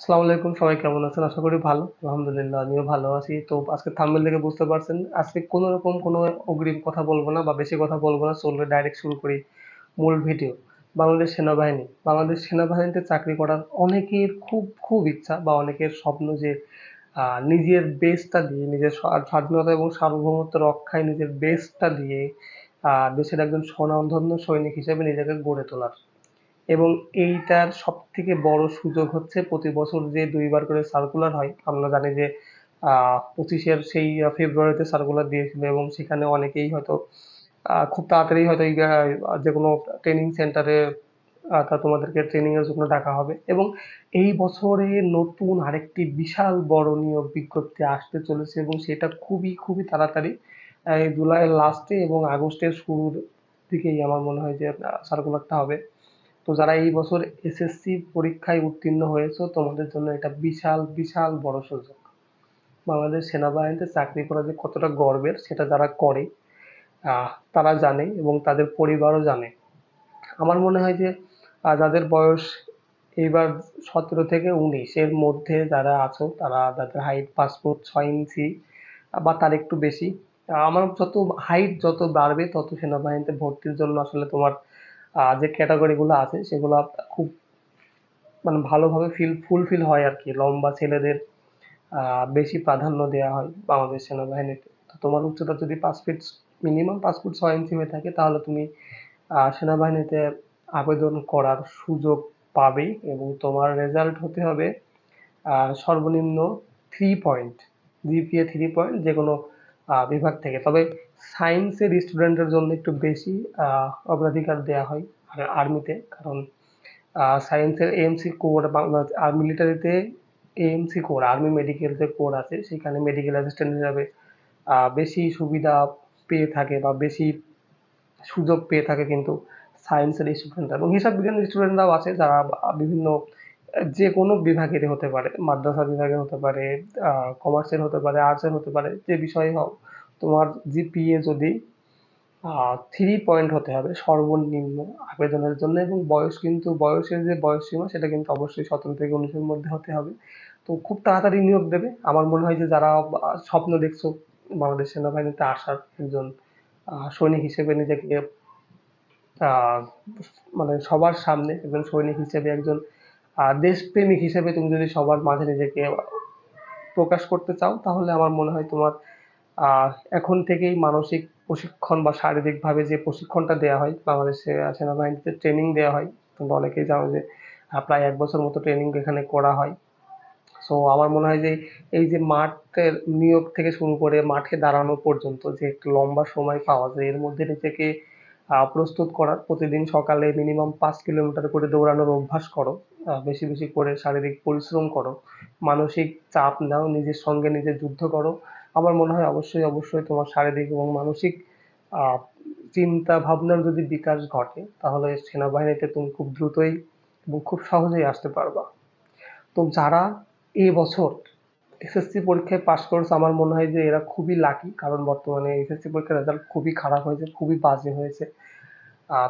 আসসালামু আলাইকুম, সবাই কেমন আছেন? আশা করি ভালো। আলহামদুলিল্লাহ আমিও ভালো আছি। তো আজকে থাম্বনেল দেখে বুঝতে পারছেন আজকে কোনো রকম কোনো অগ্রিম কথা বলবো না বা বেশি কথা বলবো না। চলবে ডাইরেক্ট শুরু করি মূল ভিডিও। বাংলাদেশ সেনাবাহিনী। বাংলাদেশ সেনাবাহিনীতে চাকরি করার অনেকের খুব ইচ্ছা বা অনেকের স্বপ্ন যে নিজের বেস্টটা দিয়ে নিজের স্বাধীনতা এবং সার্বভৌমত্ব রক্ষায় নিজের বেস্টটা দিয়ে দেশের একজন স্বনামধন্য সৈনিক হিসেবে নিজেকে গড়ে তোলার। এবং এইটার সবথেকে বড় সুযোগ হচ্ছে প্রতি বছর যে ২ বার করে সার্কুলার হয়। আমরা জানি যে ২৫ সেই ফেব্রুয়ারিতে সার্কুলার দিয়েছিল এবং সেখানে অনেকেই হয়তো খুব তাড়াতাড়ি হয়তো যেকোনো ট্রেনিং সেন্টারে তোমাদেরকে ট্রেনিং এর জন্য ডাকা হবে এবং এই বছরে নতুন আরেকটি বিশাল বড় নিয়োগ বিজ্ঞপ্তি আসতে চলেছে এবং সেটা খুবই তাড়াতাড়ি এই জুলাইয়ের লাস্টে এবং আগস্টের শুরুর দিকেই আমার মনে হয় যে সার্কুলারটা হবে। তো যারা এই বছর এসএসসি পরীক্ষায় উত্তীর্ণ হয়েছো তোমাদের জন্য এটা বিশাল বড় সুযোগ। বাংলাদেশ সেনাবাহিনীতে চাকরি করা যে কতটা গর্বের সেটা যারা করে তারা জানে এবং তাদের পরিবারও জানে। আমার মনে হয় যে যাদের বয়স এইবার 17 থেকে 19 এর মধ্যে যারা আছো তারা যাদের হাইট 5 ফুট 6 ইঞ্চি বা তার একটু বেশি, আমার যত হাইট যত বাড়বে তত সেনাবাহিনীতে ভর্তির জন্য আসলে তোমার যে ক্যাটাগরি গুলো আছে সেগুলো খুব মানে ভালোভাবে ফুলফিল হয় আর কি। লম্বা ছেলেদের বেশি প্রাধান্য দেওয়া হয় বাংলাদেশ সেনাবাহিনীতে। তো তোমার উচ্চতা যদি 5 ফিট মিনিমাম 5 ফুট 6 ইঞ্চি হয়ে থাকে তাহলে তুমি সেনাবাহিনীতে আবেদন করার সুযোগ পাবেই এবং তোমার রেজাল্ট হতে হবে সর্বনিম্ন 3 পয়েন্ট, জিপিএ 3 পয়েন্ট যে কোনো বিভাগ থেকে। তবে সায়েন্সের স্টুডেন্টের জন্য একটু বেশি অগ্রাধিকার দেওয়া হয় আর্মিতে, কারণ সায়েন্সের এএমসি কোর বাংলা আর মিলিটারিতে এএমসি কোর আর্মি মেডিকেল যে কোর আছে সেখানে মেডিকেল অ্যাসিস্ট্যান্ট হিসাবে বেশি সুবিধা পেয়ে থাকে বা বেশি সুযোগ পেয়ে থাকে কিন্তু সায়েন্সের স্টুডেন্টরা এবং হিসাব বিজ্ঞানের স্টুডেন্টরাও আছে যারা বিভিন্ন যে কোনো বিভাগেরই হতে পারে, মাদ্রাসা বিভাগের হতে পারে, কমার্সের হতে পারে, আর্টসের হতে পারে, যে বিষয়ে হোক তোমার জিপিএ যদি 3 পয়েন্ট হতে হবে সর্বনিম্ন আবেদনের জন্য এবং বয়স কিন্তু বয়সের যে বয়স সীমা সেটা কিন্তু অবশ্যই 17 থেকে 19-এর মধ্যে হতে হবে। তো খুব তাড়াতাড়ি নিয়োগ দেবে। আমার মনে হয় যে যারা স্বপ্ন দেখছো বাংলাদেশ সেনাবাহিনীতে আসার একজন সৈনিক হিসেবে নিজেকে আহ মানে সবার সামনে একজন সৈনিক হিসেবে একজন দেশপ্রেমিক হিসেবে তুমি যদি সবার মাঝে নিজেকে প্রকাশ করতে চাও তাহলে আমার মনে হয় তোমার আহ এখন থেকেই মানসিক প্রশিক্ষণ বা শারীরিকভাবে যে প্রশিক্ষণটা দেওয়া হয় বাংলাদেশে সেনাবাহিনীতে ট্রেনিং দেওয়া হয়। তোমরা অনেকেই জানো যে প্রায় 1 বছর মতো ট্রেনিং এখানে করা হয়। সো আমার মনে হয় যে এই যে মাঠের নিয়োগ থেকে শুরু করে মাঠে দাঁড়ানো পর্যন্ত যে একটা লম্বা সময় পাওয়া যায় এর মধ্যে নিজেকে প্রস্তুত করার, প্রতিদিন সকালে মিনিমাম 5 কিলোমিটার করে দৌড়ানোর অভ্যাস করো, বেশি করে শারীরিক পরিশ্রম করো, মানসিক চাপ নাও, নিজের সঙ্গে নিজে যুদ্ধ করো। আমার মনে হয় অবশ্যই তোমার শারীরিক এবং মানসিক আহ চিন্তা ভাবনার যদি বিকাশ ঘটে তাহলে সেনাবাহিনীতে তুমি খুব দ্রুতই এবং খুব সহজেই আসতে পারবা। তো যারা এবছর এসএসসি পরীক্ষায় পাশ করেছে আমার মনে হয় যে এরা খুবই লাকি, কারণ বর্তমানে এসএসসি পরীক্ষার রেজাল্ট খুবই খারাপ হয়েছে, খুবই বাজে হয়েছে।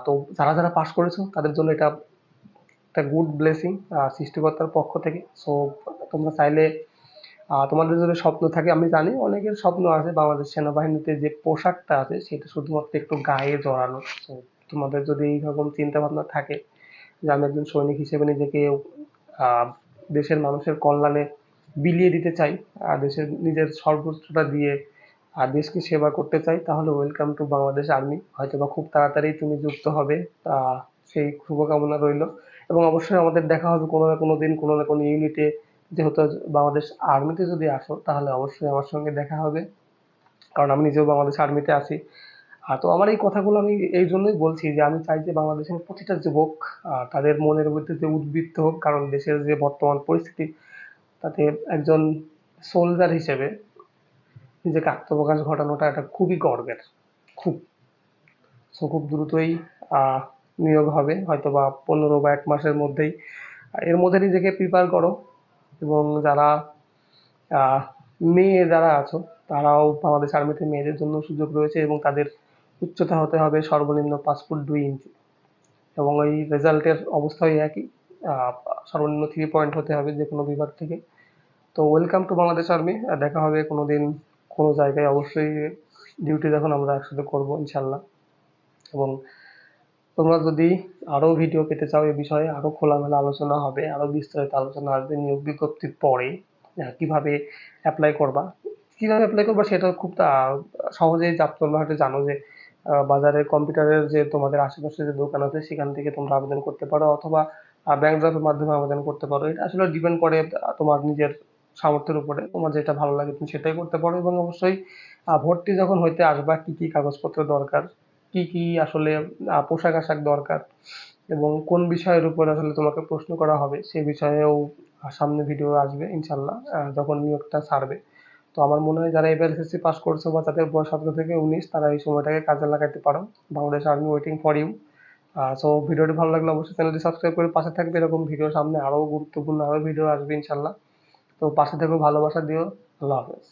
তো যারা পাশ করেছো তাদের জন্য এটা একটা গুড ব্লেসিং সৃষ্টিকর্তার পক্ষ থেকে। সো তোমরা চাইলে তোমাদের যদি স্বপ্ন থাকে, আমি জানি অনেকের স্বপ্ন আছে বাংলাদেশ সেনাবাহিনীতে যে পোশাকটা আছে সেটা শুধুমাত্র একটু গায়ে জড়ানো। তো তোমাদের যদি এইরকম চিন্তা ভাবনা থাকে যে আমি একজন সৈনিক হিসেবে নিজেকে আহ দেশের মানুষের কল্যাণে বিলিয়ে দিতে চাই, দেশের নিজের সর্বোচ্চটা দিয়ে দেশকে সেবা করতে চাই, তাহলে ওয়েলকাম টু বাংলাদেশ আর্মি। হয়তোবা খুব তাড়াতাড়ি তুমি যুক্ত হবে, সেই শুভকামনা রইল। এবং অবশ্যই আমাদের দেখা হবে কোনো না কোনো দিন কোনো না কোনো ইউনিটে। যেহেতু বাংলাদেশ আর্মিতে যদি আসো তাহলে অবশ্যই আমার সঙ্গে দেখা হবে, কারণ আমি নিজেও বাংলাদেশ আর্মিতে আছি। তো আমার এই কথাগুলো আমি এই জন্যই বলছি যে আমি চাই যে বাংলাদেশের প্রতিটা যুবক তাদের মনের মধ্যে যে উদ্বৃত্ত হোক, কারণ দেশের যে বর্তমান পরিস্থিতি তাতে একজন সোলজার হিসেবে নিজেকে আত্মপ্রকাশ ঘটানোটা এটা খুবই গর্বের। খুব খুব দ্রুতই আহ নিয়োগ হবে, হয়তোবা 15 বা 1 মাসের মধ্যেই। এর মধ্যে নিজেকে প্রিপেয়ার করো এবং যারা আহ মেয়ে যারা আছো তারাও বাংলাদেশ আর্মিতে মেয়েদের জন্য সুযোগ রয়েছে এবং তাদের উচ্চতা হতে হবে সর্বনিম্ন 5 ফুট 2 ইঞ্চি এবং ওই রেজাল্টের অবস্থাই একই। আহ, সর্বনিম্ন 3 পয়েন্ট হতে হবে যে কোনো বিভাগ থেকে। তো ওয়েলকাম টু বাংলাদেশ আর্মি। দেখা হবে কোনোদিন কোনো জায়গায়, অবশ্যই ডিউটি যখন আমরা একসাথে করবো ইনশাল্লাহ। এবং তোমরা যদি আরো ভিডিও পেতে চাও, এই বিষয়ে আরো খোলামেলা আলোচনা হবে, আরো বিস্তারিত আলোচনা আসবে নিয়োগ বিজ্ঞপ্তির পরে। কিভাবে অ্যাপ্লাই করবা সেটা খুব সহজেই তোমরা হয়তো জানো যে বাজারে কম্পিউটারের যে তোমাদের আশেপাশে যে দোকান আছে সেখান থেকে তোমরা আবেদন করতে পারো, অথবা ব্যাংক ড্রাফের মাধ্যমে আবেদন করতে পারো। এটা আসলে ডিপেন্ড করে তোমার নিজের সামর্থ্যের উপরে, তোমার যেটা ভালো লাগে তুমি সেটাই করতে পারো। এবং অবশ্যই ভর্তি যখন হইতে আসবা, কি কি কাগজপত্র দরকার, কি কি আসলে পোশাক আশাক দরকার, এবং কোন বিষয়ের উপর আসলে তোমাকে প্রশ্ন করা হবে সে বিষয়েও সামনে ভিডিও আসবে ইনশাল্লাহ, যখন নিয়োগটা ছাড়বে। তো আমার মনে হয় যারা এবার এসএসসি পাস করছো বা তাদের বয়স 17 থেকে 19, তারা এই সময়টাকে কাজে লাগাতে পারো। Bangladesh army waiting for you. So ভিডিওটি ভালো লাগলে অবশ্যই চ্যানেলটি সাবস্ক্রাইব করে পাশে থাকবে। এরকম ভিডিও সামনে আরো গুরুত্বপূর্ণ আরো ভিডিও আসবে ইনশাল্লাহ। তো পাশে থেকেও ভালোবাসা দিও। আল্লাহ হাফেজ।